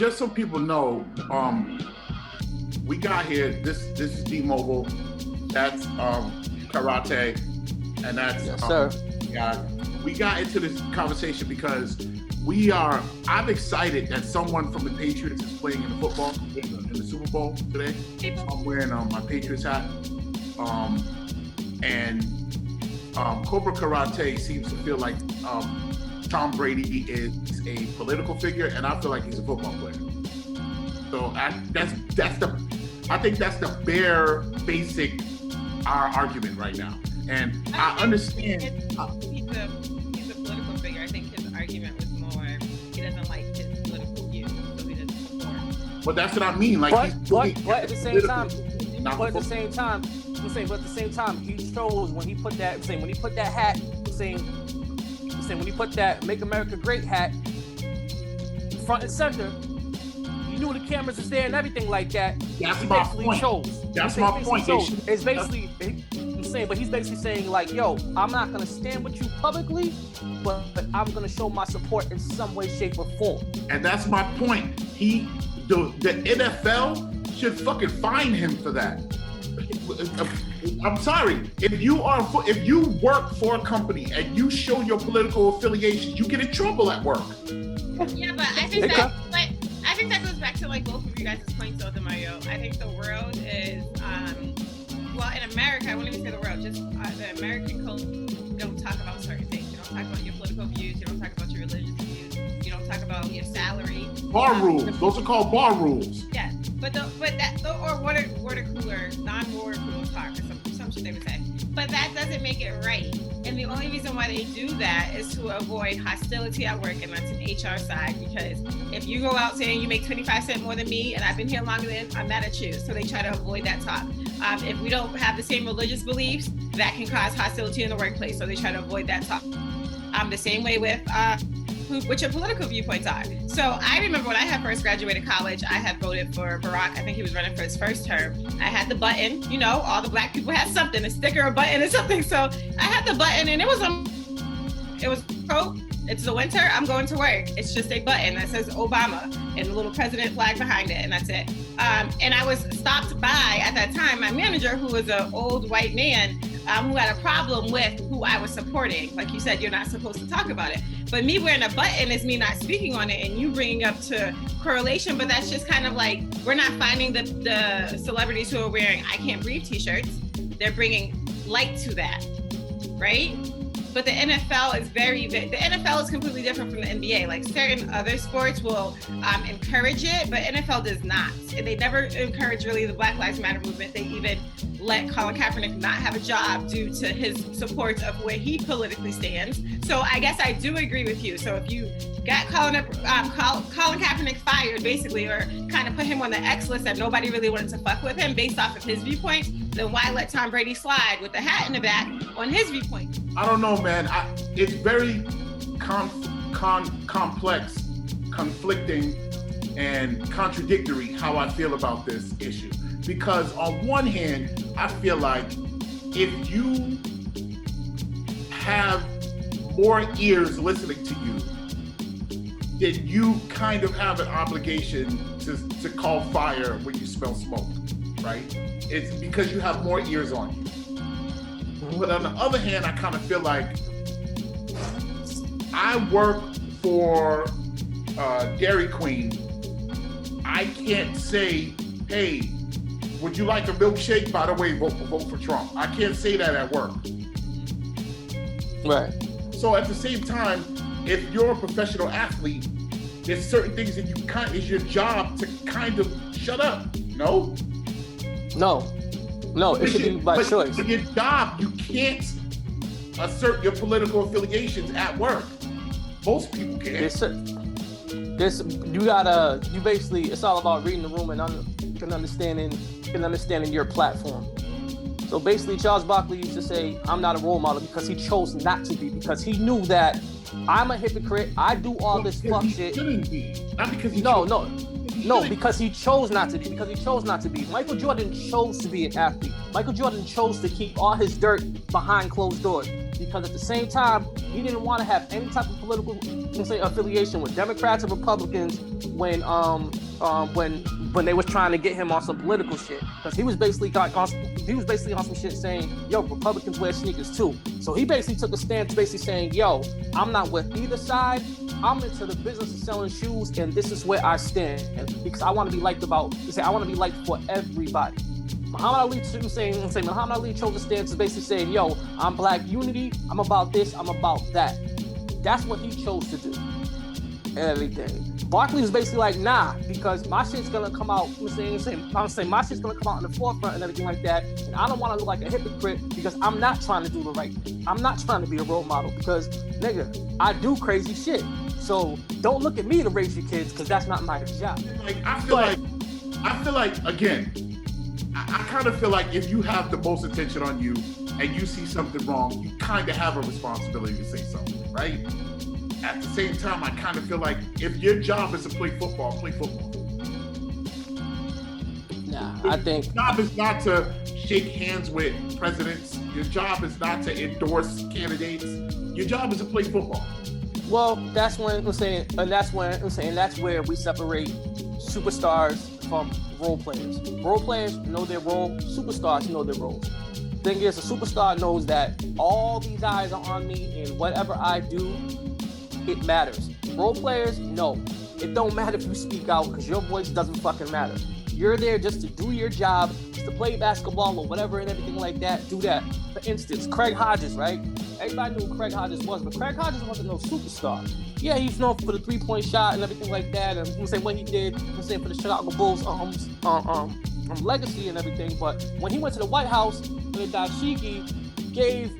just so people know, we got here. This is D-Mobile. That's Karate, and that's yes, sir. We got into this conversation because I'm excited that someone from the Patriots is playing in the football in the Super Bowl today. I'm wearing my Patriots hat, and Cobra Karate seems to feel like Tom Brady is a political figure, and I feel like he's a football player. So I think that's the bare basic our argument right now, and I understand. He's a political figure. I think his argument was more he doesn't like his political views, so he doesn't support. But that's what I mean. Like, but at the same time, he chose when he put that hat, when he put that "Make America Great" hat front and center. He knew the cameras was there and everything like that. That's my point. That's my point. It's basically insane, but he's basically saying like, "Yo, I'm not gonna stand with you publicly, but I'm gonna show my support in some way, shape, or form." And that's my point. The NFL should fucking fine him for that. I'm sorry. If you work for a company and you show your political affiliations, you get in trouble at work. Yeah, but I think that goes back to like both of you guys' points, though, Mario. I think the world is, in America, I won't even say the world, just the American culture. You don't talk about certain things. You don't talk about your political views. You don't talk about your religious views. You don't talk about your salary. Bar rules. Those are called bar rules. Yeah, or water cooler, non-water cooler talk, or some shit they would say. But that doesn't make it right. And the only reason why they do that is to avoid hostility at work, and that's an HR side, because if you go out saying you make 25 cents more than me and I've been here longer than, I'm mad at you. So they try to avoid that talk. If we don't have the same religious beliefs, that can cause hostility in the workplace. So they try to avoid that talk. The same way with what your political viewpoints are. So I remember when I had first graduated college, I had voted for Barack. I think he was running for his first term. I had the button, all the black people had something, a sticker, a button, or something. So I had the button, and it was it's the winter, I'm going to work. It's just a button that says Obama and the little president flag behind it, and that's it. And I was stopped by at that time, my manager, who was an old white man, who had a problem with who I was supporting. Like you said, you're not supposed to talk about it. But me wearing a button is me not speaking on it, and you bringing up to correlation, but that's just kind of like, we're not finding the celebrities who are wearing I Can't Breathe t-shirts. They're bringing light to that, right? But the NFL is the NFL is completely different from the NBA. Like certain other sports will encourage it, but NFL does not. And they never encourage really the Black Lives Matter movement. They even let Colin Kaepernick not have a job due to his support of where he politically stands. So I guess I do agree with you. So if you got Colin Kaepernick fired, basically, or kind of put him on the X list that nobody really wanted to fuck with him based off of his viewpoints, then why let Tom Brady slide with the hat in the back on his viewpoint? I don't know, man. It's very complex, conflicting, and contradictory how I feel about this issue. Because on one hand, I feel like if you have more ears listening to you, then you kind of have an obligation to call fire when you smell smoke, right? It's because you have more ears on you. But on the other hand, I kind of feel like I work for Dairy Queen. I can't say, hey, would you like a milkshake? By the way, vote for Trump. I can't say that at work. Right. So at the same time, if you're a professional athlete, there's certain things that it's your job to kind of shut up. No, it should be by choice. But your job, you can't assert your political affiliations at work. Most people can't. It's all about reading the room and understanding your platform. So basically, Charles Barkley used to say, I'm not a role model because he chose not to be, because he knew that I'm a hypocrite. I do all this fuck shit. Be. Not because he because he chose not to be. Michael Jordan chose to be an athlete. Michael Jordan chose to keep all his dirt behind closed doors because at the same time, he didn't want to have any type of political affiliation with Democrats or Republicans when they was trying to get him on some political shit. Because he was basically on some shit saying, yo, Republicans wear sneakers too. So he basically took a stance basically saying, yo, I'm not with either side. I'm into the business of selling shoes, and this is where I stand. And because I want to be liked I want to be liked for everybody. Muhammad Ali chose a stance basically saying, yo, I'm black unity, I'm about this, I'm about that. That's what he chose to do. And everything. Barkley was basically like, nah, because my shit's gonna come out, my shit's gonna come out in the forefront and everything like that. And I don't wanna look like a hypocrite because I'm not trying to do the right thing. I'm not trying to be a role model because, nigga, I do crazy shit. So don't look at me to raise your kids because that's not my job. I feel like again, I kind of feel like if you have the most attention on you and you see something wrong, you kind of have a responsibility to say something, right? At the same time, I kind of feel like if your job is to play football, play football. I think your job is not to shake hands with presidents. Your job is not to endorse candidates. Your job is to play football. Well, that's where we separate superstars from role players. Role players know their role. Superstars know their roles. Thing is, a superstar knows that all these eyes are on me, and whatever I do, it matters. Role players, no. It don't matter if you speak out because your voice doesn't fucking matter. You're there just to do your job, just to play basketball or whatever and everything like that. Do that. For instance, Craig Hodges, right? Everybody knew who Craig Hodges was, but Craig Hodges wasn't no superstar. Yeah, he's known for the 3-point shot and everything like that, and what he did, for the Chicago Bulls legacy and everything. But when he went to the White House, when Dashiki gave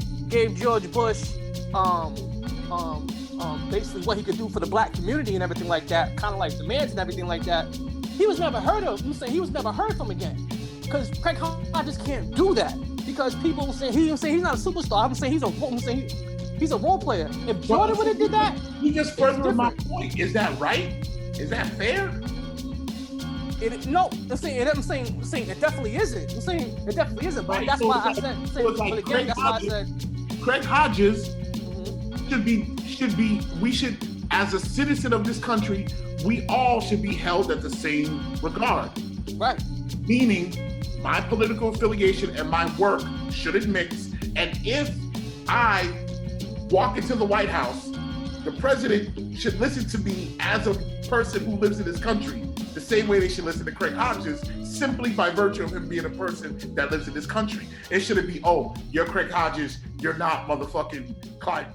George Bush basically what he could do for the black community and everything like that, kind of like demands and everything like that, he was never heard of. He was never heard from again. Because Craig Hodges can't do that. Because people will say he's not a superstar. I'm saying he's a role player. If Jordan would have did that, you just furthered my point. Is that right? Is that fair? No, I'm saying it definitely isn't. I'm saying it definitely isn't. But that's why I said. Craig Hodges should be. We should, as a citizen of this country, we all should be held at the same regard. Right. Meaning, my political affiliation and my work shouldn't mix. And if I walk into the White House, the president should listen to me as a person who lives in this country the same way they should listen to Craig Hodges, simply by virtue of him being a person that lives in this country. It shouldn't be, oh, you're Craig Hodges, you're not motherfucking Clyde.